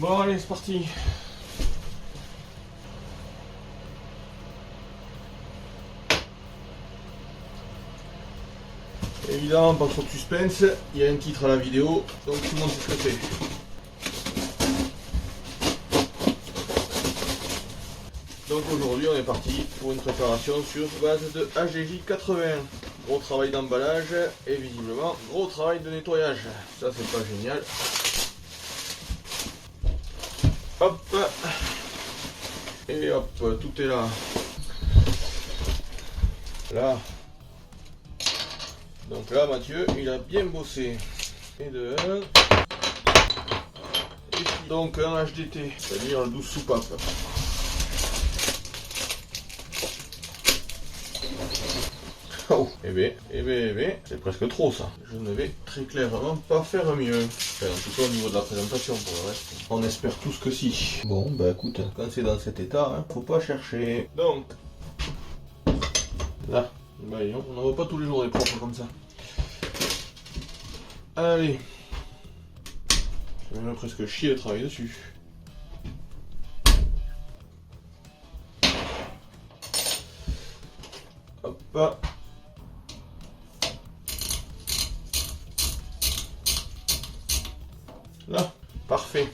Bon allez, c'est parti. Évidemment, pas trop de suspense, il y a un titre à la vidéo, donc tout le monde sait ce que c'est. Donc aujourd'hui on est parti pour une préparation sur base de HDJ 80. Gros travail d'emballage et visiblement gros travail de nettoyage. Ça c'est pas génial. Hop. Et hop, tout est là. Là. Donc là Mathieu il a bien bossé. Et de 1. Et donc un HDT, c'est-à-dire un 12 soupape. Oh, c'est presque trop ça. Je ne vais très clairement pas faire mieux. Enfin, en tout cas au niveau de la présentation pour le reste. On espère tous que si. Bon, bah écoute, quand c'est dans cet état, hein, faut pas chercher. Donc, là, bah, on n'en voit pas tous les jours des propres comme ça. Allez. Je vais même presque chier à travailler dessus. Hop. Là, parfait.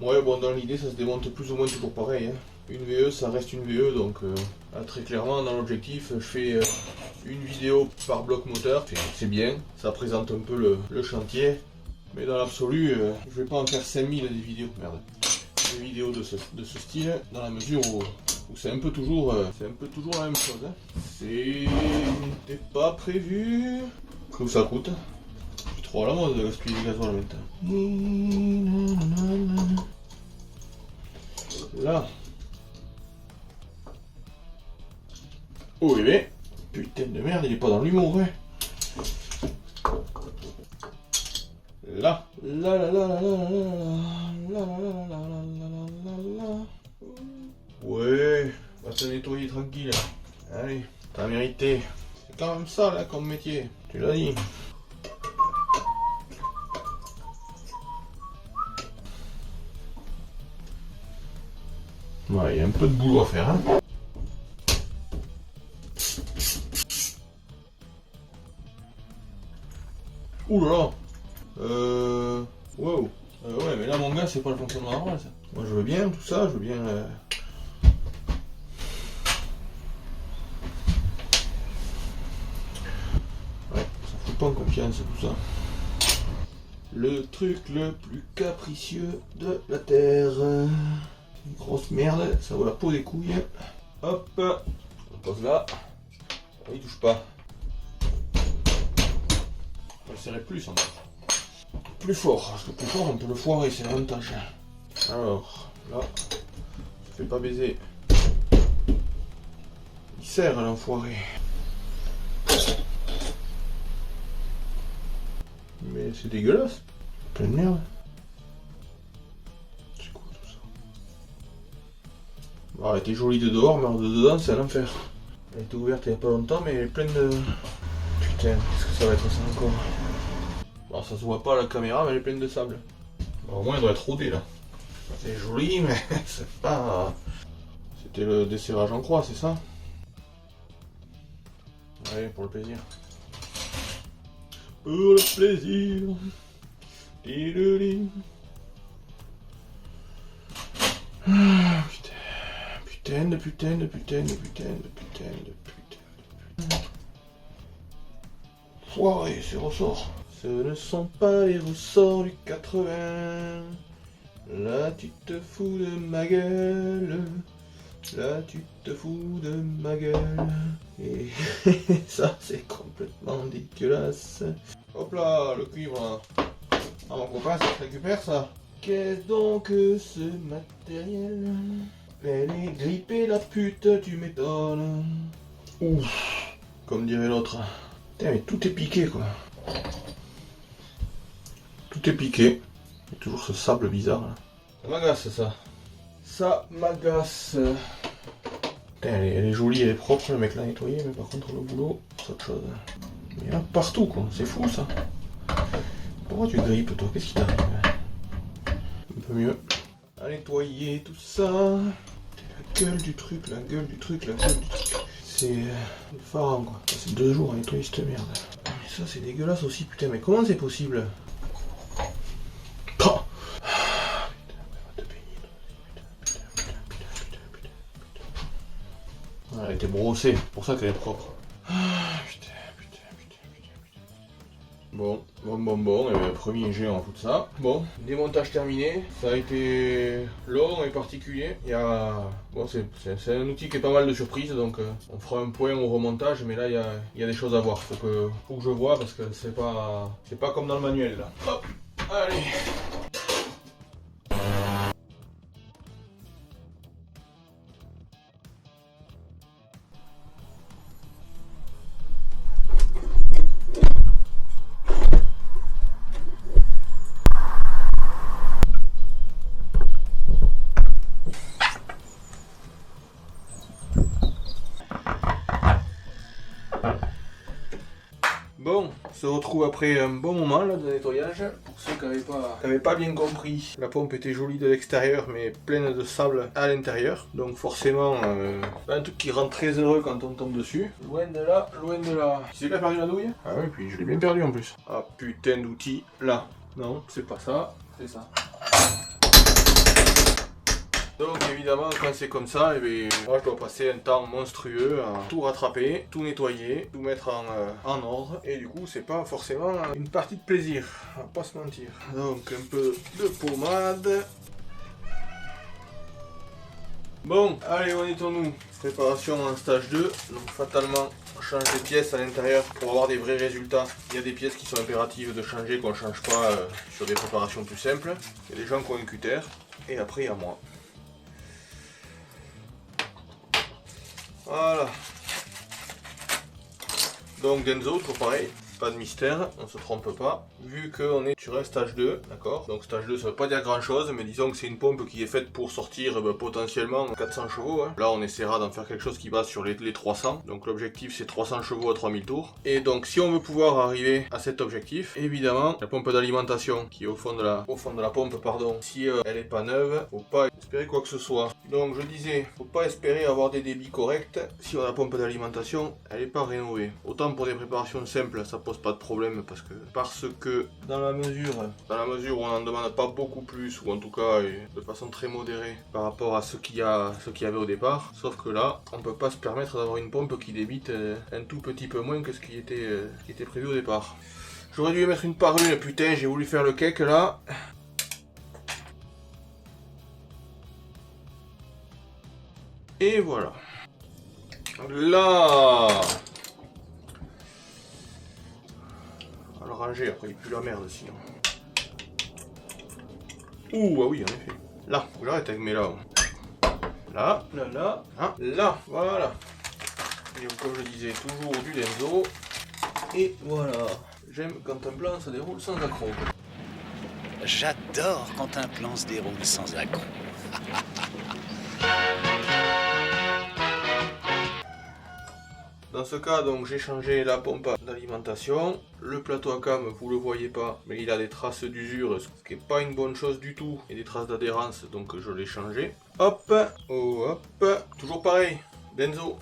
Ouais, bon, dans l'idée, ça se démonte plus ou moins toujours pareil. Hein. Une VE, ça reste une VE, donc là, très clairement, dans l'objectif, je fais une vidéo par bloc moteur. C'est bien, ça présente un peu le chantier. Mais dans l'absolu, je vais pas en faire 5000 des vidéos. Merde. Des vidéos de ce style, dans la mesure où c'est un peu toujours la même chose. Hein. C'était pas prévu. Comme ça coûte. Trop à la mode de gaspiller du gasoil maintenant. Là. Oh bébé. Putain de merde, il est pas dans l'humour, ouais. Là. Ouais, va te nettoyer tranquille. Allez, t'as mérité. C'est quand même ça là comme métier. Tu l'as dit. Ouais, il y a un peu de boulot à faire, hein. Ouh là là. Wow. Ouais, mais là, mon gars, c'est pas le fonctionnement normal, ça. Moi, je veux bien tout ça, je veux bien... Ouais, ça fout pas en confiance, tout ça. Le truc le plus capricieux de la Terre. Une grosse merde, ça vaut la peau des couilles. Hop, on pose là. Il touche pas. On va le serrer plus en fait. Plus fort, parce que plus fort on peut le foirer, c'est l'avantage. Alors, là, je fais pas baiser. Il serre l'enfoiré. Mais c'est dégueulasse. Plein de merde. C'est quoi tout ça? Bon, elle était jolie de dehors, mais de dedans c'est un enfer. Elle était ouverte il y a pas longtemps, mais elle est pleine de... Putain, qu'est-ce que ça va être ça encore? Bon, ça se voit pas à la caméra, mais elle est pleine de sable. Bon, au moins elle doit être rodée là. C'est joli, mais c'est pas... C'était le desserrage en croix, c'est ça? Allez, pour le plaisir. Pour le plaisir. Ah, putain. Putain de putain. Foiré, ces ressorts. Ce ne sont pas les ressorts du 80. Là tu te fous de ma gueule. Là tu te fous de ma gueule. Et ça c'est complètement dégueulasse. Hop là, le cuivre là. Ah mon copain, ça se récupère ça. Qu'est-ce donc que ce matériel? Elle est grippée la pute, tu m'étonnes. Ouf, comme dirait l'autre. Putain mais tout est piqué quoi. Tout est piqué. Il y a toujours ce sable bizarre là. Ça m'agace ça. Ça m'agace. Putain elle est jolie, elle est propre, le mec l'a nettoyé, mais par contre le boulot, c'est autre chose. Il y en a partout quoi, c'est fou ça. Pourquoi tu grippes toi? Qu'est-ce qui t'arrive? Un peu mieux. à nettoyer tout ça. La gueule du truc, la gueule du truc, la gueule du truc. C'est effarant quoi. C'est 2 jours à nettoyer cette merde. Mais ça c'est dégueulasse aussi, putain, mais comment c'est possible? Oh. Elle a été brossée, c'est pour ça qu'elle est propre. Bon, et bien, premier jet on fout ça. Bon, démontage terminé. Ça a été long et particulier. Bon, c'est un outil qui est pas mal de surprises, donc on fera un point au remontage, mais là il y a des choses à voir. Faut que je vois parce que c'est pas comme dans le manuel là. Hop, allez. Bon, on se retrouve après un bon moment là, de nettoyage. Pour ceux qui n'avaient pas bien compris, la pompe était jolie de l'extérieur mais pleine de sable à l'intérieur. Donc forcément, pas un truc qui rend très heureux quand on tombe dessus. Loin de là, loin de là. Tu sais qu'il a perdu la douille? Ah oui, puis je l'ai bien perdu en plus. Ah putain d'outil, là. Non, c'est pas ça, c'est ça. Donc évidemment quand c'est comme ça, moi je dois passer un temps monstrueux à tout rattraper, tout nettoyer, tout mettre en ordre. Et du coup c'est pas forcément une partie de plaisir, on va pas se mentir. Donc un peu de pommade. Bon, allez, où en étions-nous? Préparation en stage 2, donc fatalement on change des pièces à l'intérieur pour avoir des vrais résultats. Il y a des pièces qui sont impératives de changer qu'on ne change pas sur des préparations plus simples. Il y a des gens qui ont un cutter, et après il y a moi. Voilà. Donc Denso, toujours pareil, pas de mystère, on se trompe pas. Vu qu'on est sur un stage 2, d'accord? Donc stage 2 ça veut pas dire grand chose, mais disons que c'est une pompe qui est faite pour sortir potentiellement 400 chevaux. Hein. Là on essaiera d'en faire quelque chose qui va sur les 300. Donc l'objectif c'est 300 chevaux à 3000 tours. Et donc si on veut pouvoir arriver à cet objectif, évidemment, la pompe d'alimentation qui est au fond de la pompe, pardon, si elle est pas neuve, faut pas espérer quoi que ce soit. Donc je disais, faut pas espérer avoir des débits corrects si la pompe d'alimentation elle est pas rénovée. Autant pour des préparations simples, ça pose pas de problème parce que dans la mesure où on n'en demande pas beaucoup plus, ou en tout cas de façon très modérée par rapport à ce qu'il y avait au départ, sauf que là, on peut pas se permettre d'avoir une pompe qui débite un tout petit peu moins que ce qui était prévu au départ. J'aurais dû mettre une par une, putain, j'ai voulu faire le cake là. Et voilà. Là, on va le ranger, après il pue la merde sinon. Ouh, ah oui, en effet. Là, faut que j'arrête avec mes là. Là, hein, là, voilà. Et comme je disais, toujours du Denso. Et voilà. J'aime quand un plan se déroule sans accroc. J'adore quand un plan se déroule sans accroc. Dans ce cas, donc j'ai changé la pompe d'alimentation. Le plateau à cam, vous le voyez pas, mais il a des traces d'usure, ce qui n'est pas une bonne chose du tout, et des traces d'adhérence, donc je l'ai changé. Hop, oh, hop, toujours pareil, Denso,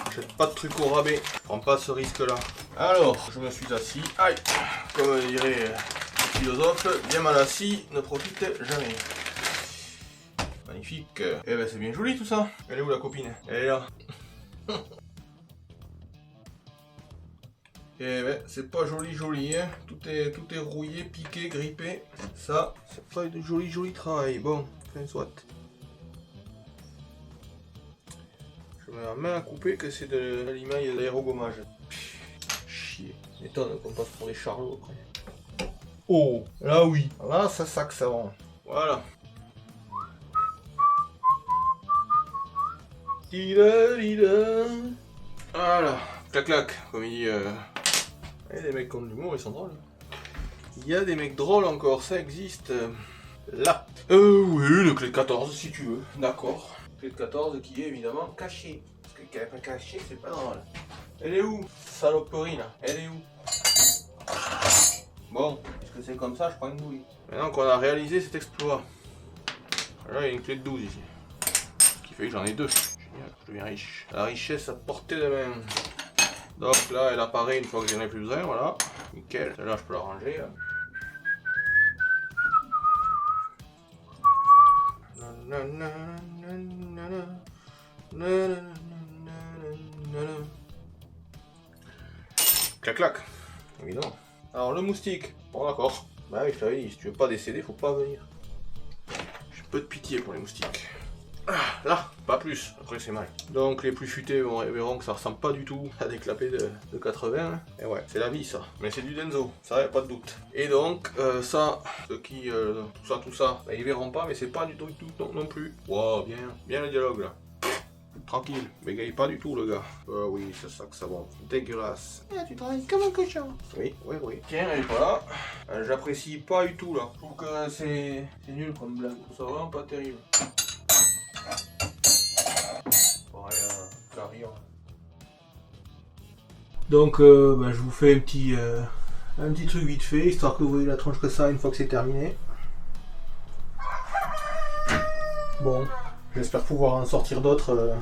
j'achète pas de trucs au rabais, je prends pas ce risque-là. Alors, je me suis assis, aïe, comme dirait le philosophe, bien mal assis, ne profite jamais. Magnifique, eh ben c'est bien joli tout ça. Elle est où la copine? Elle est là. Et ben, c'est pas joli, hein. Tout est rouillé, piqué, grippé. Ça, c'est pas de joli travail. Bon, enfin soit. Je mets la main à couper que c'est de l'alimaille d'aérogommage. Chier. M'étonne qu'on passe pour des charlots après. Oh, là oui. Là, ça sac ça va. Voilà. Voilà. Clac clac, comme il dit. Il y a des mecs qui ont de l'humour, ils sont drôles. Il y a des mecs drôles encore, ça existe. Là. Oui, une clé de 14 si tu veux. D'accord. Clé de 14 qui est évidemment cachée. Parce que qu'elle n'est pas cachée, c'est pas drôle. Elle est où? Saloperie là. Elle est où? Bon, puisque c'est comme ça, je prends une douille. Maintenant qu'on a réalisé cet exploit, Là, il y a une clé de 12 ici. Ce qui fait que j'en ai 2. Génial, je deviens riche. La richesse à portée de main. Donc là, elle apparaît une fois que j'en ai plus besoin, voilà. Nickel. Celle-là, je peux la ranger. Là. Clac clac, évidemment. Alors le moustique, bon d'accord. Bah oui, je t'avais dit, si tu veux pas décéder, faut pas venir. J'ai peu de pitié pour les moustiques. Ah, là, pas plus, après c'est mal. Donc les plus futés verront que ça ressemble pas du tout à des clapets de 80. Et ouais, c'est la vie ça. Mais c'est du Denso, ça y'a pas de doute. Et donc, ça, ceux qui, tout ça, bah, ils verront pas, mais c'est pas du tout non plus. Wow, bien le dialogue là. Tranquille, bégaye pas du tout le gars. Oui, c'est ça que ça va. Dégueulasse. Ah, tu travailles comme un cochon. Oui. Tiens, elle est pas là. J'apprécie pas du tout là. Je trouve que c'est nul comme blague. Ça va vraiment pas terrible. Donc, je vous fais un petit truc vite fait, histoire que vous voyez la tronche que ça une fois que c'est terminé. Bon, j'espère pouvoir en sortir d'autres,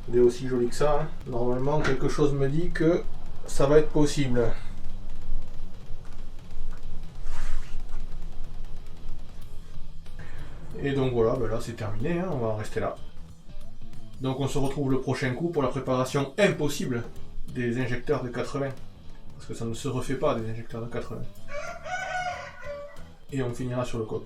des aussi jolis que ça. Hein. Normalement, quelque chose me dit que ça va être possible. Et donc voilà, là c'est terminé, hein, on va en rester là. Donc on se retrouve le prochain coup pour la préparation impossible des injecteurs de 80. Parce que ça ne se refait pas des injecteurs de 80. Et on finira sur le coq.